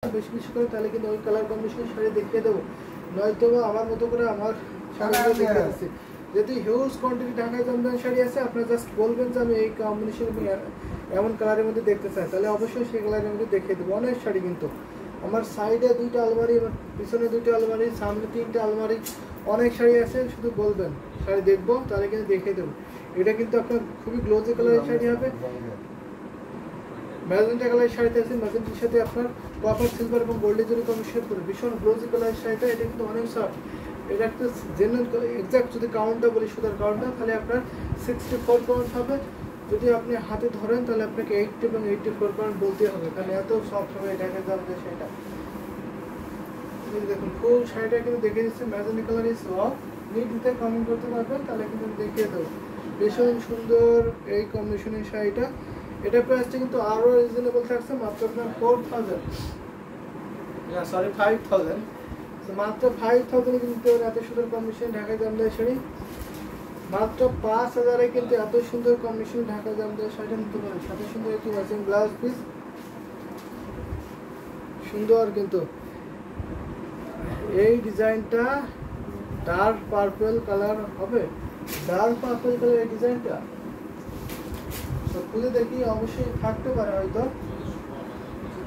বেশি বেশি করে, তাহলে কিন্তু ওই কালার কম্বিনেশনের শাড়ি দেখিয়ে দেবো, নয়তো আমার মতো করে আমার শাড়িগুলো দেখিয়ে দিচ্ছি। যদি হিউজ কোয়ান্টিটি ঢাকায় জামদানি শাড়ি আছে, আপনারা জাস্ট বলবেন যে আমি এই কম্বিনেশন এমন কালারের মধ্যে দেখতে চাই, তাহলে অবশ্যই সেই কালারের মধ্যে দেখিয়ে দেবো। অনেক শাড়ি কিন্তু আমার সাইডে 2টা আলমারি, পিছনে 2টা আলমারি, সামনে 3টা আলমারি, অনেক শাড়ি আছে। শুধু বলবেন শাড়ি দেখবো, তাহলে কিন্তু দেখিয়ে দেবো। এটা কিন্তু আপনার খুবই গ্লোজি কালারের শাড়ি হবে। ম্যাজেন্টা কালারের শাড়িতে আছে, ম্যাজেন্টার সাথে আপনার কপার সিলভার এবং গোল্ডেন জরি কম্বিনেশন করে ভীষণ গ্লোজি কালারের শাড়িটা। এটা কিন্তু অনেক সফট। এটা একটা জেনারেল এক্সাক্ট যদি কাউন্টটা বলি, সুতার কাউন্টটা, তাহলে আপনার 64 কাউন্ট হবে। যদি আপনি হাতে ধরেন তাহলে আপনাকে 80 এবং 84 কাউন্ট বলতে হবে, তাহলে এত সফট হবে এটাকে যাবে শাড়িটা। দেখুন ফুল শাড়িটা কিন্তু দেখে দিচ্ছে, ম্যাজেন্টা কালার ইজ সফট। নিচে কমেন্ট করতে পারবেন, তাহলে কিন্তু দেখিয়ে দেবো। ভীষণ সুন্দর এই কম্বিনেশনের শাড়িটা। এটা প্রাইসটা কিন্তু আরো রিজনেবল থাকছে, মাত্র আপনার 4000, সরি 5000। তো মাত্র 5000 এ কিন্তু এত সুন্দর কম্বিনেশন ঢাকা জামদানি শাড়ি, মাত্র 5000 এ কিন্তু এত সুন্দর কম্বিনেশন ঢাকা জামদানি শাড়িটা নিতে পারেন। সাথে সুন্দর একটি ম্যাচিং ব্লাউজ পিস, সুন্দর কিন্তু এই ডিজাইনটা ডার্ক পার্পল কালার হবে, ডার্ক পার্পল কালার এই ডিজাইনটা তো খুলে দেখি, অবশ্যই থাকতে পারে হয়তো।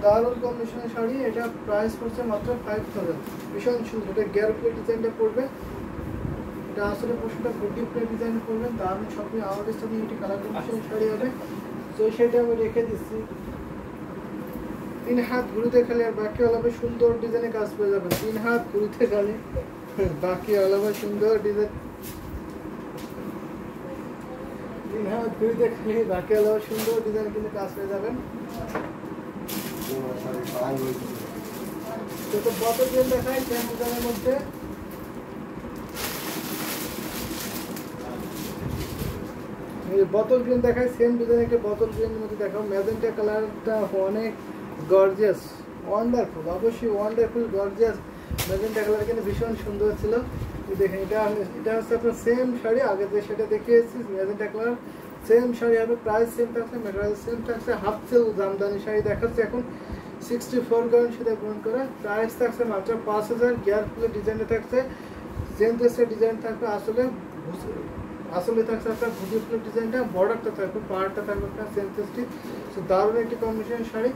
দারুণ কম্বিনেশনের শাড়ি, এটা প্রাইস পড়ছে মাত্র 5000। ভীষণ সুন্দর, এটা গিয়ার প্লেট ডিজাইনটা পড়বে, এটা আসলে পোশাকটা বুটি প্লেট ডিজাইন করবেন। দারুণ শপিং আমাদের সাথে একটি কালার কম্বিনেশনের শাড়ি হবে। তো সেটা আমি রেখে দিচ্ছি। 3 হাত ঘুরিতে খালি আর বাকি আলাদা সুন্দর ডিজাইনে কাজ পেয়ে যাবেন। 3 হাত ঘুরিতে খালি বাকি আলাদা সুন্দর ডিজাইন, 3 হাত ঘুরিতে খালি বাকি আলাদা সুন্দর ডিজাইন কিন্তু কাজ পেয়ে যাবেন। তো বোতল গ্রিন দেখাই সেম ডিজাইনের মধ্যে, বোতল গ্রিন দেখাই সেম ডিজাইন একটা বোতল গ্রিনের মধ্যে দেখাও। ম্যাজেন্টা কালারটা অনেক গর্জিয়াস, ওয়ান্ডারফুল, অবশ্যই ওয়ান্ডারফুল গর্জিয়াস। ম্যাজেন্টা কালার কিন্তু ভীষণ সুন্দর ছিল। দেখেন এটা হচ্ছে আপনার সেম শাড়ি, আগে যে সেটা দেখিয়েছি ম্যাজেন্টা কালার, সেম শাড়ি হবে। প্রাইস সেম থাকছে, ম্যাটেরিয়াল সেম থাকছে। হাফ সেল জামদানি শাড়ি দেখাচ্ছে এখন 64 কাউন্ট সেটা গ্রহণ করে। প্রাইস থাকছে মাত্র 5000। গিয়ার ফুলের ডিজাইনে থাকছে, চেনটেসের ডিজাইন থাকবে, আসলে থাকছে আপনার ঘুটি ফুলের ডিজাইনটা, বর্ডারটা থাকবে, পাহাড়টা থাকবে আপনার চেনটেসটি। তো দারুণ একটি কম্বিনেশন শাড়ি,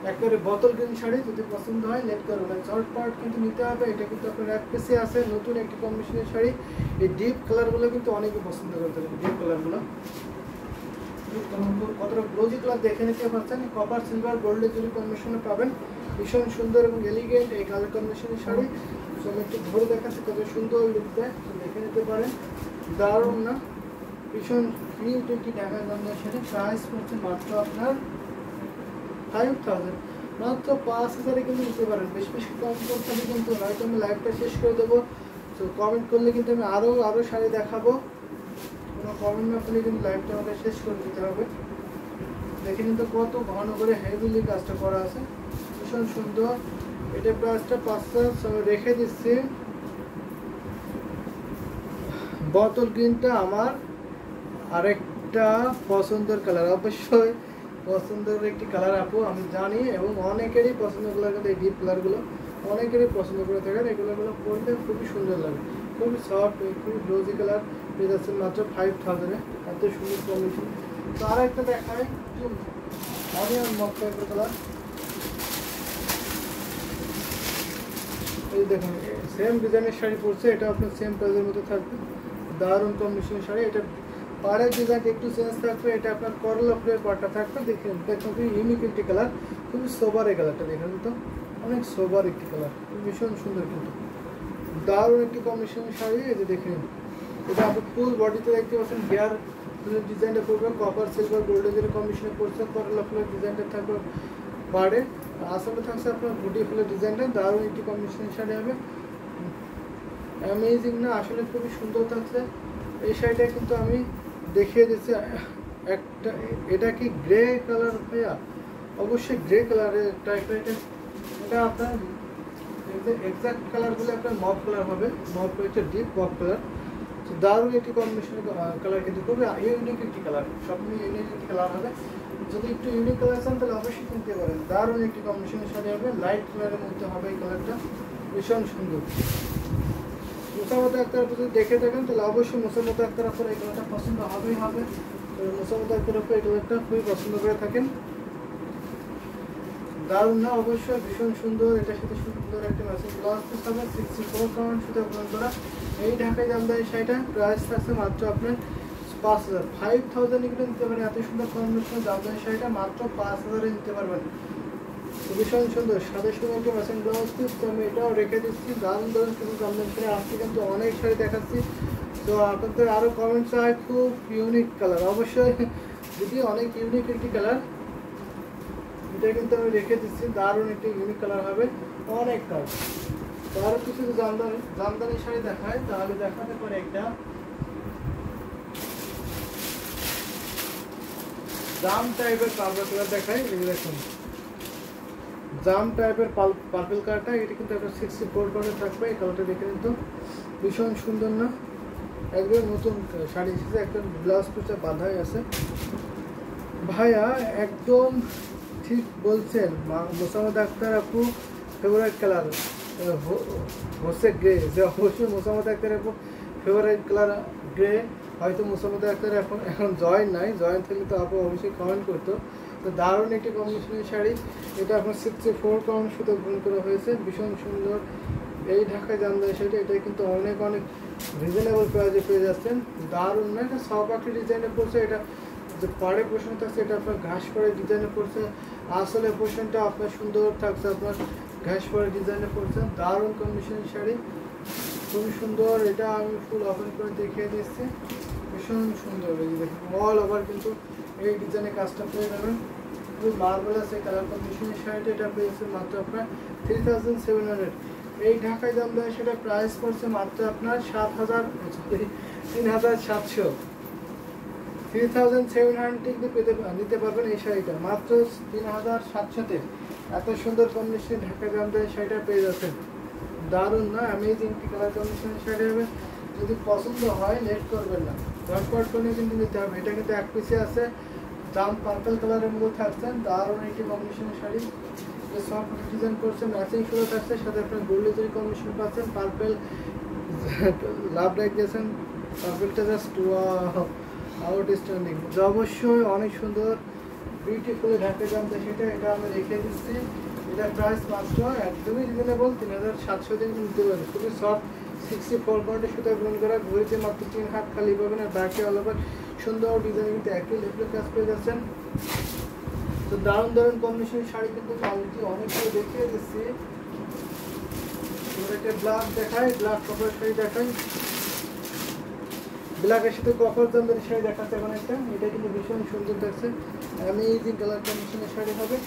একেবারে বোতল গ্রিন শাড়ি। যদি পছন্দ হয় লেট করবেন, শর্ট পার্ট কিন্তু নিতে হবে। এটা কিন্তু আপনার এক পিসে আছে, নতুন একটি কম্বিনেশনের শাড়ি। এই ডিপ কালারগুলো কিন্তু অনেকে পছন্দ করতে পারেন, ডিপ কালারগুলো কতটা গ্লোজি কালার দেখে নিতে পারছেন। কপার সিলভার গোল্ডের জন্য কম্বিনেশনে পাবেন, ভীষণ সুন্দর এবং এলিগেন্ট এই কালার কম্বিনেশনের শাড়ি। আমি একটু ধরে দেখাচ্ছি কত সুন্দর লুক দেয়, দেখে নিতে পারেন। দারুণ না, ভীষণ কিউট একটি ঢাকা জামদানি শাড়ি। প্রাইস পড়ছে মাত্র আপনার 5000, মাত্র 5000 কিন্তু নিতে পারেন। বেশি বেশি কম করতে হবে কিন্তু, নয়তো আমি লাইভটা শেষ করে দেবো। তো কমেন্ট করলে কিন্তু আমি আরও শাড়ি দেখাবো। কোনো কমেন্ট না করলে কিন্তু লাইভটা আমাকে শেষ করে দিতে হবে। দেখে কিন্তু কত ঘন করে হেভিলি কাজটা করা আছে, ভীষণ সুন্দর। এটা প্রাইসটা 5000 রেখে দিচ্ছি। বোতল গ্রিনটা আমার আরেকটা পছন্দের কালার, অবশ্যই পছন্দের একটি কালার আপু আমি জানি, এবং অনেকেরই পছন্দ কালার কিন্তু এই ডিপ কালারগুলো অনেকেরই পছন্দ করে থাকেন। এগুলো পরলে খুবই সুন্দর লাগে, খুবই সফট, খুবই গ্লোজি কালার পেয়ে যাচ্ছেন মাত্র 5000-এ। এত সুন্দর কম্বিনেশন। তো আর একটা দেখায় অনিয়ন মক টাইপের কালার, এই দেখুন সেম ডিজাইনের শাড়ি পরছে, এটা আপনার সেম প্রাইসের মধ্যে থাকবে। দারুণ কম্বিনেশনের শাড়ি, এটা পাড়ের ডিজাইন একটু চেঞ্জ থাকবে। এটা আপনার করলা ফুলের পাড়টা থাকবে। দেখুন খুবই ইউনিক একটি কালার, খুবই সোবার এই কালারটা, দেখেন তো অনেক সোবার একটি কালার, ভীষণ সুন্দর কিন্তু দারুণ একটি কম্বিনেশনের শাড়ি। এই যে দেখেন, এটা আপনি ফুল বডিতে দেখতে পাচ্ছেন। গিয়ার ফুলের ডিজাইনটা করবে, কপার সিলভার গোল্ডের কম্বিনেশনে করছে। করলা ফুলের ডিজাইনটা থাকবে পাড়ে, আসলে থাকছে আপনার গুটি ফুলের ডিজাইনটা। দারুণ একটি কম্বিনেশনের শাড়ি হবে, অ্যামেজিং না, আসলে খুবই সুন্দর থাকছে এই শাড়িটা। কিন্তু আমি দেখিয়ে দিচ্ছি একটা, এটা কি গ্রে কালার ভাইয়া? অবশ্যই গ্রে কালারের টাইপের। এটা আপনার এক্সাক্ট কালারগুলো আপনার মফ কালার হবে, মফ হচ্ছে ডিপ মফ কালার। দারুণ একটি কম্বিনেশনের কালার কিন্তু খুবই ইউনিক একটি কালার, সব মিলিয়ে ইউনিক একটি কালার হবে। যদি একটু ইউনিক কালার চান তাহলে অবশ্যই কিনতে পারেন। দারুণ একটি কম্বিনেশনের শাড়ি হবে, লাইট কালারের মধ্যে হবে এই কালারটা, ভীষণ সুন্দর। মোসাম্মত আক্তার আপু যদি দেখে থাকেন তাহলে অবশ্যই মোসাম্মত আক্তার আপুর এই কালারটা পছন্দ হবেই হবে। মোসাম্মত আক্তার আপু এই কালারটা খুবই পছন্দ করে থাকেন। দারুণ না? অবশ্যই ভীষণ সুন্দর। এটার সাথে সুন্দর একটা ম্যাচিং ব্লাউজ পিস হবে, 64 কাউন্ট সুতা গ্রহণ করা এই ঢাকাই জামদানি শাড়িটা প্রাইস থাকছে মাত্র আপনার 5000। 5000 এগুলো নিতে পারেন। এত সুন্দর কম্বিনেশন জামদানি শাড়িটা মাত্র 5000 এ নিতে পারবেন। ভীষণ সুন্দর সাথে সুন্দর একটা ম্যাচিং ব্লাউজ পিস। তো আমি এটাও রেখে দিচ্ছি। দারুণ দারুণ কিছু জামদানি শাড়ি আজকে কিন্তু অনেক শাড়ি দেখাচ্ছি। তো আপনাদের আরও কমেন্ট চাই, খুব ইউনিক কালার, অবশ্যই যদি অনেক ইউনিক একটি কালার, এটা কিন্তু আমি রেখে দিচ্ছি। দারুণ একটি ইউনিক কালার হবে, অনেক কালার। তো আরও কিছু জামদানি শাড়ি দেখায়, তাহলে দেখাতে পারে একটা জাম টাইপের পার্পল কালার দেখায়। এই দেখুন জাম টাইপের পার্পল কালারটা, এটা কিন্তু একটা 64 কাউন্টে থাকবে। এই কালারটা দেখে কিন্তু ভীষণ সুন্দর না? একদম নতুন শাড়ি এসেছে, একটা ব্লাউজ পিসটা বাঁধাই আছে। ভাইয়া একদম ঠিক বলছেন, মোসাম্মত আক্তার আপু ফেভারিট কালার হচ্ছে গ্রে। যে অবশ্যই মোসাম্মত আক্তার আপু ফেভারিট কালার গ্রে। হয়তো মোসাম্মত আক্তার এখন জয়েন নাই, জয়েন থাকলে তো আপু অবশ্যই কমেন্ট করতো। তো দারুণ একটি কম্বিনেশনের শাড়ি, এটা আপনার 64 কাউন্ট সুতো গ্রহণ করা হয়েছে, ভীষণ সুন্দর। এই ঢাকায় জামদানি শাড়িটা, এটা কিন্তু অনেক অনেক রিজনেবল প্রাইসে পেয়ে যাচ্ছেন। দারুণ না? এটা সপাকি ডিজাইনে পড়ছে। এটা যে পাড়ে পোর্শন থাকছে এটা আপনার ঘাস পাড়ে ডিজাইনে পড়ছে। আসলে পোর্শনটা আপনার সুন্দর থাকছে, আপনার ঘাস পাড়ে ডিজাইনে পড়ছে। দারুণ কম্বিনেশনের শাড়ি, খুবই সুন্দর। এটা আমি ফুল ওপেন করে দেখিয়ে দিচ্ছি, ভীষণ সুন্দর। এই দেখুন অল ওভার কিন্তু এই ডিজাইনের কাজটা পেয়ে যাবেন। খুবই মার্বেলাস এই কালার কম্বিনেশনের শাড়িটা, এটা পেয়েছে মাত্র আপনার 3700। এই ঢাকায় জামদানি সেটা প্রাইস পড়ছে মাত্র আপনার 3700। 3700 নিতে পারবেন এই শাড়িটা মাত্র 3700-তে। এত সুন্দর কম্বিনেশন ঢাকা জামদানি শাড়িটা পেয়ে যাচ্ছেন। দারুণ না? অ্যামেজিং কালার কম্বিনেশনের শাড়ি হবে। যদি পছন্দ হয় লেট করবেন না, ঝটপট করে কিন্তু নিতে হবে। এটা কিন্তু এক পিসে আছে, জাম পার্পল কালারের মধ্যে থাকছেন। দারুণ একটি কম্বিনেশনের শাড়ি, সফট ডিজাইন করছে, ম্যাচিং শুরু থাকছে, সাথে আপনার গোল্ডের কম্বিনেশন পাচ্ছেন। পার্পল লাভ লাইক দিয়েছেন, পার্পলটা জাস্ট আউটস্ট্যান্ডিং। অবশ্যই অনেক সুন্দর বিউটিফুল ঢাকা জামদানি সেটা, এটা আমি রেখে দিচ্ছি। এটার প্রাইস মাত্র একদমই রিজনেবল, 3700 দিন নিতে পারেন। খুবই সফট 64 কাউন্টের সুতা গ্রহণ করা, ঘুরেতে মাত্র 3 হাত খালি পাবেন। আর বাকি অল ওভার সুন্দর ডিজাইন কিন্তু একই লেভেলের কাজ পেয়ে যাচ্ছেন। তো দারুণ দারুণ কম্বিনেশন শাড়ি কিন্তু কোয়ালিটি অনেকগুলো দেখিয়ে দিচ্ছি। একটা ব্ল্যাক দেখায়, ব্ল্যাক কপার শাড়ি দেখায়, ব্ল্যাকের সাথে কপার জামদানি শাড়ি দেখাচ্ছে এখন একটা। এটা কিন্তু ভীষণ সুন্দর দেখছে, অ্যামেজিং কালার কম্বিনেশনের শাড়ি হবে।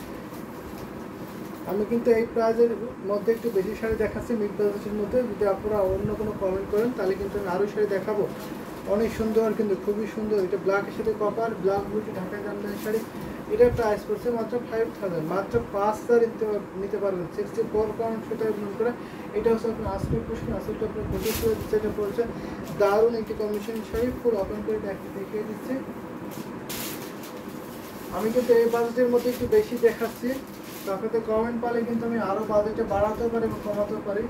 আমি কিন্তু এই প্রাইজের মধ্যে একটু বেশি শাড়ি দেখাচ্ছি, মিড বাজেটের মধ্যে। যদি আপনারা অন্য কোনো কমেন্ট করেন তাহলে কিন্তু আমি আরও শাড়ি দেখাবো, অনেক সুন্দর কিন্তু খুবই সুন্দর। এটা ব্ল্যাকের সাথে কপার, ব্ল্যাক বুটি ঢাকা জামদানি শাড়ি। এটার প্রাইস পড়ছে মাত্র 5000, মাত্র 5000 নিতে পারবেন। 64 কাউন্ট সুতা গ্রহণ করা। এটা হচ্ছে আপনার আসলের পোর্শন, আসলটা আপনার ঘটি করে যেটা পড়ছে। দারুণ একটি কম্বিনেশন শাড়ি, ফুল ওপেন করে দেখিয়ে দিচ্ছে। আমি কিন্তু এই বাজেটের মধ্যে একটু বেশি দেখাচ্ছি, তো আপনাদের কমেন্ট পালে কিন্তু আমি আরও বাজেটে বাড়াতেও পারি এবং কমাতেও পারি।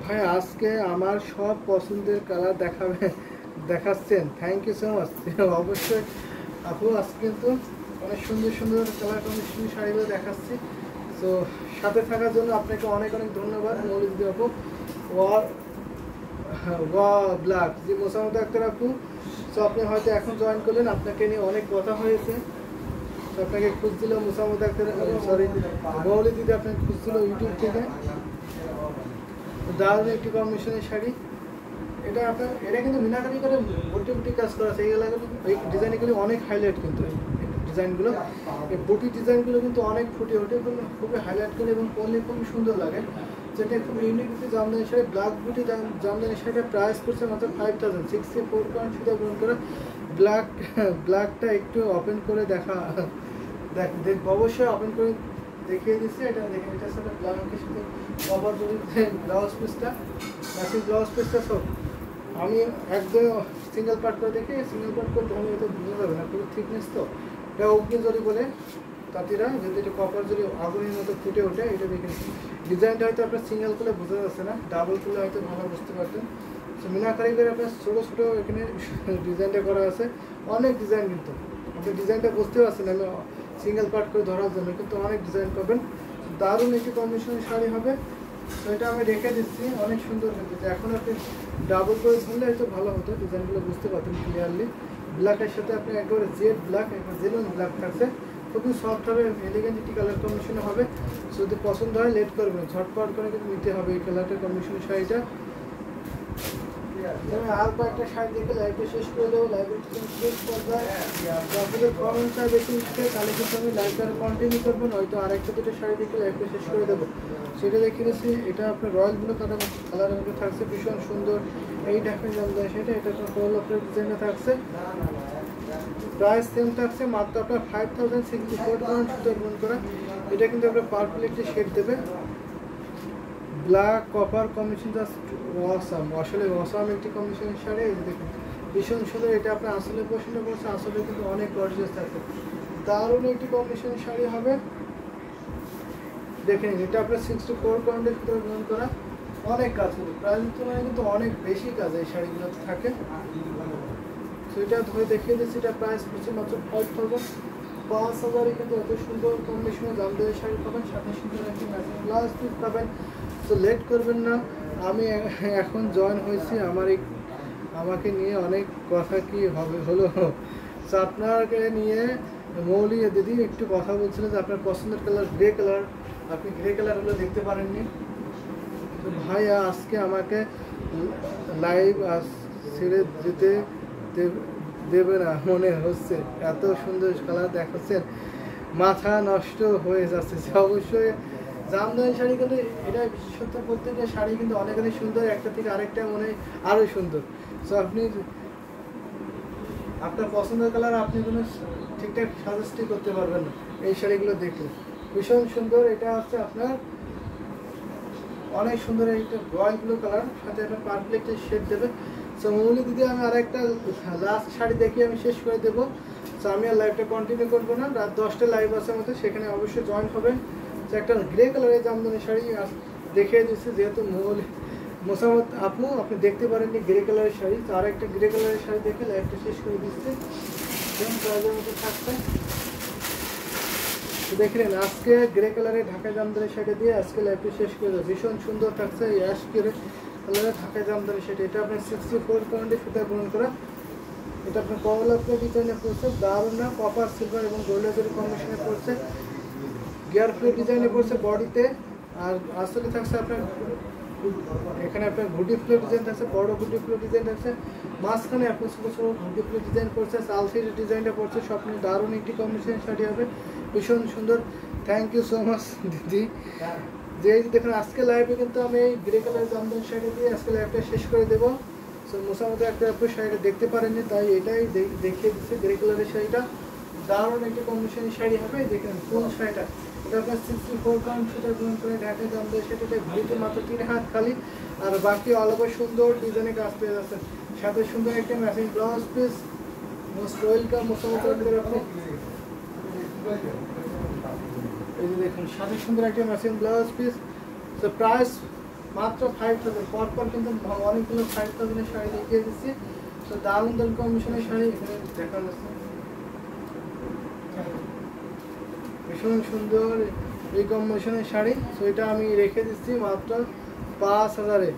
ভাই আজকে আমার সব পছন্দের কালার দেখাচ্ছেন, থ্যাংক ইউ সো মাচ। অবশ্যই আপু আজকে কিন্তু অনেক সুন্দর সুন্দর কালার কম্বিনেশনের শাড়িগুলো দেখাচ্ছি। তো সাথে থাকার জন্য আপনাকে অনেক অনেক ধন্যবাদ মৌলিক আপু। ওয়া ব্ল্যাক জি মোসাম্মত আক্তার আপু। তো আপনি হয়তো এখন জয়েন করলেন, আপনাকে নিয়ে অনেক কথা হয়েছে। তো আপনাকে খুঁজছিল মোসাম্মত আক্তার, সরি মৌলি দিদি আপনাকে খুঁজছিল ইউটিউব থেকে। দারুণ একটি কম্বিনেশনের শাড়ি। এটা কিন্তু মিনাকারি করে বুটি বুটি কাজ করা আছে। এই ডিজাইনগুলো অনেক হাইলাইট, কিন্তু এই ডিজাইনগুলো, এই বুটি ডিজাইনগুলো কিন্তু অনেক ফুটে ওঠে, খুবই হাইলাইট করে এবং পরলে খুবই সুন্দর লাগে। যেটা খুব ইউনিক একটি জামদানি শাড়ি, ব্ল্যাক বুটি জামদানি শাড়িটার প্রাইস করছে মাত্র 5000। 64 কাউন্ট সুতা গ্রহণ করে। ব্ল্যাকটা একটু ওপেন করে দেখ অবশ্যই ওপেন করে দেখিয়ে দিচ্ছি। এটা দেখেন, এটার সাথে ব্ল্যাকের সাথে কভার যদি ব্লাউজ পিসটা, ম্যাচিং ব্লাউজ পিসটা সব আমি একদম সিঙ্গেল পার্ট করে দেখি, সিঙ্গেল পার্ট করে আমি এটা বুঝে যাবে না, পুরো থিকনেস তো এটা অগ্নিজরি বলে তাঁতিরা, যদি এটা কপার জরি আগুনের মতো ফুটে ওঠে। এটা দেখেন ডিজাইনটা হয়তো আপনার সিঙ্গেল খুলে বোঝা যাচ্ছে না, ডাবল খুলে হয়তো ভালো বুঝতে পারতেন। তো মিনাকারি করে আপনার ছোটো ছোটো এখানে ডিজাইনটা করা আছে, অনেক ডিজাইন, কিন্তু আপনি ডিজাইনটা বুঝতে পারছেন আমি সিঙ্গেল পার্ট করে ধরার জন্য, কিন্তু অনেক ডিজাইন পাবেন। দারুণ একটি কম্বিনেশনের শাড়ি হবে। তো এটা আমি রেখে দিচ্ছি, অনেক সুন্দর কিন্তু এখন আপনি ডাবল করে ধরলে হয়তো ভালো হতো, ডিজাইনগুলো বুঝতে পারতেন ক্লিয়ারলি। ব্ল্যাকের সাথে আপনি একবারে জেড ব্ল্যাক, একবার জেলুন ব্ল্যাক থাকছে, খুবই সফট হবে, এলিগেন্ট একটি কালার কম্বিনেশনে হবে। যদি পছন্দ হয় লেট করবেন, ঝটপট করে কিন্তু নিতে হবে এই কালারটার কম্বিনেশনের শাড়িটা। আমি আর কয়েকটা শাড়ি দেখে লাইভটা শেষ করে দেবো। লাইভটা শেষ পর্যায়ে আপনাদের কমেন্টটা বেশি উঠছে, তাহলে কিন্তু আমি লাইভটা কন্টিনিউ করবো, হয়তো আরেকটা দুটো শাড়ি দেখে লাইভটা শেষ করে দেবো। সেটা দেখে নিচ্ছি, এটা আপনার রয়্যাল ব্লু কালারের মধ্যে থাকছে, ভীষণ সুন্দর। এই ঢাকায় দাম দেয় সেটা, এটা আপনার কোল আপনার ডিজাইনে থাকছে, প্রাইস সেম থাকছে মাত্র আপনার 5064 টাকা সুতো গ্রহণ করা। এটা কিন্তু আপনার পার্পল একটি শেড দেবে, black copper combination, just awesome, আসলে অসাম একটি কম্বিনেশন শাড়ি। এই দেখুন ভীষণ সুন্দর, এটা আপনার আসলে পছন্দ করছে, আসলে কিন্তু অনেক গর্জিয়াস থাকবে, দারুণ একটি কম্বিনেশন শাড়ি হবে। দেখে নিন, এটা আপনার 64 পাউন্ডের ভিতরে গ্রহণ করা, অনেক কাজ হবে, প্রাইসের তুলনায় কিন্তু অনেক বেশি কাজ এই শাড়িগুলোতে থাকে। তো এটা ধরে দেখিয়ে দিচ্ছি, এটা প্রাইস পড়ছে মাত্র 5000 কিন্তু এত সুন্দর কম্বিনেশনে জামদানি শাড়ি পাবেন, সাথে সুন্দর একটি ম্যাচিং ব্লাউজ পিস পাবেন। তো লেট করবেন না, আমি এখন জয়েন হয়েছি, আমাকে নিয়ে অনেক কথা কি হবে হলো। তো আপনাকে নিয়ে মৌলি দিদি একটু কথা বলছিলেন যে আপনার পছন্দের কালার গ্রে কালার, আপনি গ্রে কালারগুলো দেখতে পারেননি। তো ভাইয়া আজকে আমাকে লাইভ ছেড়ে যেতে দেবে না মনে হচ্ছে, এত সুন্দর কালার দেখাচ্ছেন, মাথা নষ্ট হয়ে যাচ্ছে। অবশ্যই জামদানি শাড়ি কিন্তু এটা বিশেষত, প্রত্যেকটা শাড়ি কিন্তু অনেক অনেক সুন্দর, একটা থেকে আরেকটা মনে হয় আরও সুন্দর। সো আপনি আপনার পছন্দের কালার আপনি কোনো ঠিকঠাক সাজেস্টই করতে পারবেন না এই শাড়িগুলো দেখলে, ভীষণ সুন্দর। এটা হচ্ছে আপনার অনেক সুন্দর একটা রয়্যাল ব্লু কালার, সাথে আপনার পার্পল একটা শেড দেবে। সো মৌলি দিদি আমি আরেকটা লাস্ট শাড়ি দেখিয়ে আমি শেষ করে দেবো। সো আমি আর লাইভটা কন্টিনিউ করবো না, রাত 10টায় লাইভ আছে মতো, সেখানে অবশ্যই জয়েন হবেন। তো একটা গ্রে কালারের জামদানি শাড়ি দেখিয়ে দিচ্ছি, যেহেতু মোসামত আপু আপনি দেখতে পারেননি গ্রে কালারের শাড়ি, তো আর একটা গ্রে কালারের শাড়ি দেখে লাইভটা শেষ করে দিচ্ছে, সেম প্রাইজের মতো থাকছে। তো দেখলেন আজকে গ্রে কালারের ঢাকা জামদানি শাড়ি দিয়ে আজকে লাইভটা শেষ করে দেবো, ভীষণ সুন্দর থাকছে এই অ্যাশ কালারের ঢাকা জামদানি শাড়ি। এটা আপনার 64 পাউন্ডের সুতা গ্রহণ করা, এটা আপনার কমলা ডিজাইনে পড়ছে, দারুণ না, কপার সিলভার এবং গোল্ডের কম্বিনেশনে পড়ছে, গিয়ার প্লেট ডিজাইনে পড়ছে বডিতে। আর আসলে থাকছে আপনার এখানে আপনার ঘুটি প্লেট ডিজাইন থাকছে, বড় ঘুটি প্লেট ডিজাইন থাকছে, মাঝখানে আপনার ছোটো ছোটো ঘুটি প্লেট ডিজাইন পড়ছে, সালসির ডিজাইনটা পড়ছে, সব নিয়ে দারুণ একটি কম্বিনেশন শাড়ি হবে, ভীষণ সুন্দর। থ্যাংক ইউ সো মাচ দিদি। যে দেখুন আজকে লাইভে কিন্তু আমি এই গ্রে কালার জামদানি শাড়ি দিয়ে আজকে লাইভটা শেষ করে দেবো। সো মোসামতো একটা আপনার শাড়িটা দেখতে পারেননি, তাই এটাই দেখিয়ে দিচ্ছে গ্রে কালারের শাড়িটা, দারুণ একটি কম্বিনেশনের শাড়ি হবে। দেখেন কোন শাড়িটা, এটা আপনার 64 পাউন্ড সুতা গ্রহণ করে ঢাকা জামদানি শাড়িটা, ঘুরিতে মাত্র 3 হাত খালি, আর বাকি অল ওভার সুন্দর ডিজাইনে কাজ পেয়ে যাচ্ছেন, সাথে সুন্দর একটা matching blouse piece. Most welcome মোসামতো আপনি, এই যে দেখুন সাথে সুন্দর একটা ম্যাচিং ব্লাউজ পিস। তো প্রাইস মাত্র 5000, পরপর কিন্তু অনেকগুলো 5000 শাড়ি দেখিয়ে দিচ্ছি। তো দারুণ দারুণ কম্বিনেশনের শাড়ি এখানে দেখা যাচ্ছে, ভীষণ সুন্দর এই কম্বিনেশনের শাড়ি। তো এটা আমি রেখে দিচ্ছি মাত্র 5000-এ।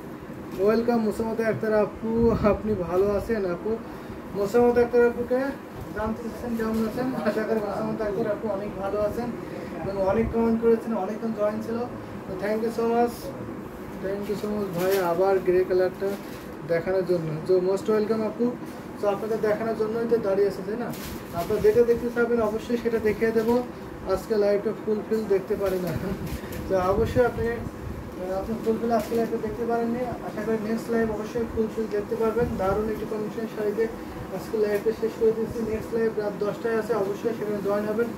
ওয়েলকাম মোসামত আক্তার আপু, আপনি ভালো আছেন আপু? মোসামত আক্তার আপুকে জানতে চাচ্ছেন কেমন আছেন, আশা করি মোসামত আক্তার আপু অনেক ভালো আছেন এবং অনেক কমেন্ট করেছেন, অনেকক্ষণ জয়েন ছিল। তো থ্যাংক ইউ সো মাচ ভাই, আবার গ্রে কালারটা দেখানোর জন্য। তো মোস্ট ওয়েলকাম আপু। তো আপনাদের দেখানোর জন্যই তো দাঁড়িয়ে আছে, তাই না? আপনারা যেটা দেখতে চাবেন অবশ্যই সেটা দেখিয়ে দেবো। আজকে লাইভটা ফুলফিল দেখতে পারি না, তো অবশ্যই আপনি ফুলফিল আজকে লাইভটা দেখতে পারেননি, আশা করি নেক্সট লাইভ অবশ্যই ফুলফিল দেখতে পারবেন। দারুণ একটি কন্ডিশন শাড়িতে আজকে লাইভটা শেষ করে দিচ্ছি। নেক্সট লাইভ রাত 10টায় আছে, অবশ্যই সেখানে জয়েন হবেন।